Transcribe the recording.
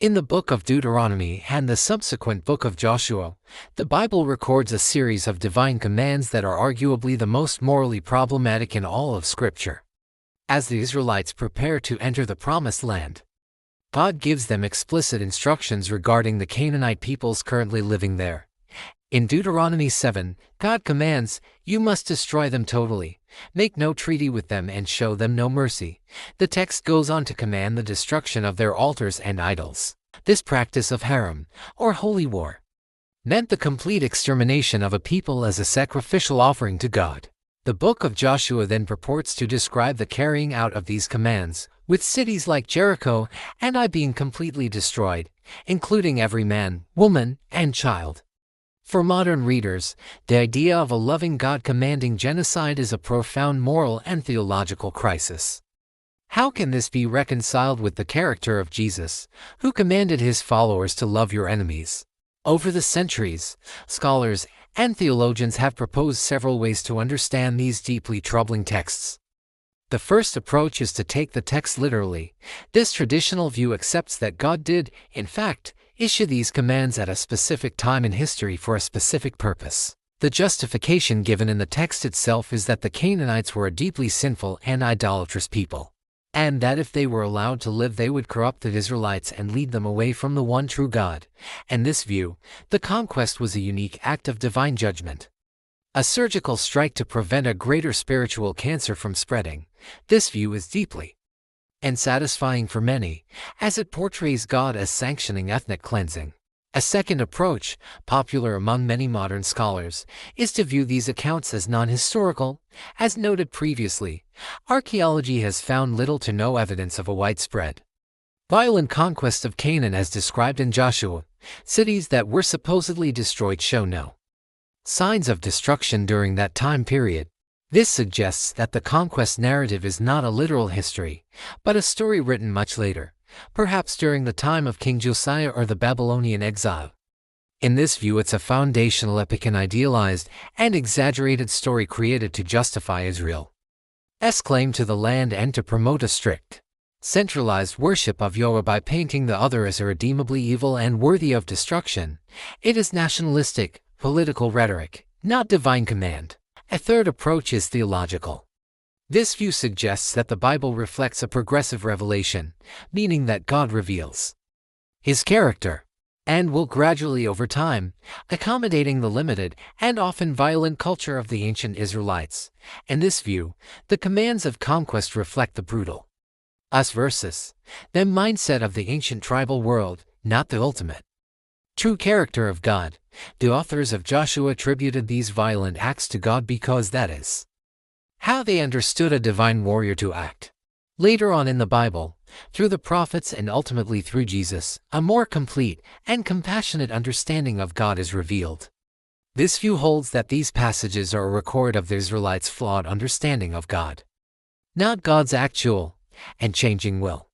In the book of Deuteronomy and the subsequent book of Joshua, the Bible records a series of divine commands that are arguably the most morally problematic in all of Scripture. As the Israelites prepare to enter the Promised Land, God gives them explicit instructions regarding the Canaanite peoples currently living there. In Deuteronomy 7, God commands, "You must destroy them totally, make no treaty with them and show them no mercy." The text goes on to command the destruction of their altars and idols. This practice of Herem, or holy war, meant the complete extermination of a people as a sacrificial offering to God. The book of Joshua then purports to describe the carrying out of these commands, with cities like Jericho and Ai being completely destroyed, including every man, woman, and child. For modern readers, the idea of a loving God commanding genocide is a profound moral and theological crisis. How can this be reconciled with the character of Jesus, who commanded his followers to love your enemies? Over the centuries, scholars and theologians have proposed several ways to understand these deeply troubling texts. The first approach is to take the text literally. This traditional view accepts that God did, in fact, issue these commands at a specific time in history for a specific purpose. The justification given in the text itself is that the Canaanites were a deeply sinful and idolatrous people, and that if they were allowed to live they would corrupt the Israelites and lead them away from the one true God. In this view, the conquest was a unique act of divine judgment, a surgical strike to prevent a greater spiritual cancer from spreading. This view is deeply and satisfying for many, as it portrays God as sanctioning ethnic cleansing. A second approach, popular among many modern scholars, is to view these accounts as non-historical. As noted previously, archaeology has found little to no evidence of a widespread, violent conquest of Canaan as described in Joshua. Cities that were supposedly destroyed show no signs of destruction during that time period. This suggests that the conquest narrative is not a literal history, but a story written much later, perhaps during the time of King Josiah or the Babylonian exile. In this view, it's a foundational epic and idealized and exaggerated story created to justify Israel's claim to the land and to promote a strict, centralized worship of Yahweh by painting the other as irredeemably evil and worthy of destruction. It is nationalistic, political rhetoric, not divine command. A third approach is theological. This view suggests that the Bible reflects a progressive revelation, meaning that God reveals his character and will gradually over time, accommodating the limited and often violent culture of the ancient Israelites. In this view, the commands of conquest reflect the brutal us versus them mindset of the ancient tribal world, not the ultimate true character of God. The authors of Joshua attributed these violent acts to God because that is how they understood a divine warrior to act. Later on in the Bible, through the prophets and ultimately through Jesus, a more complete and compassionate understanding of God is revealed. This view holds that these passages are a record of the Israelites' flawed understanding of God, not God's actual and changing will.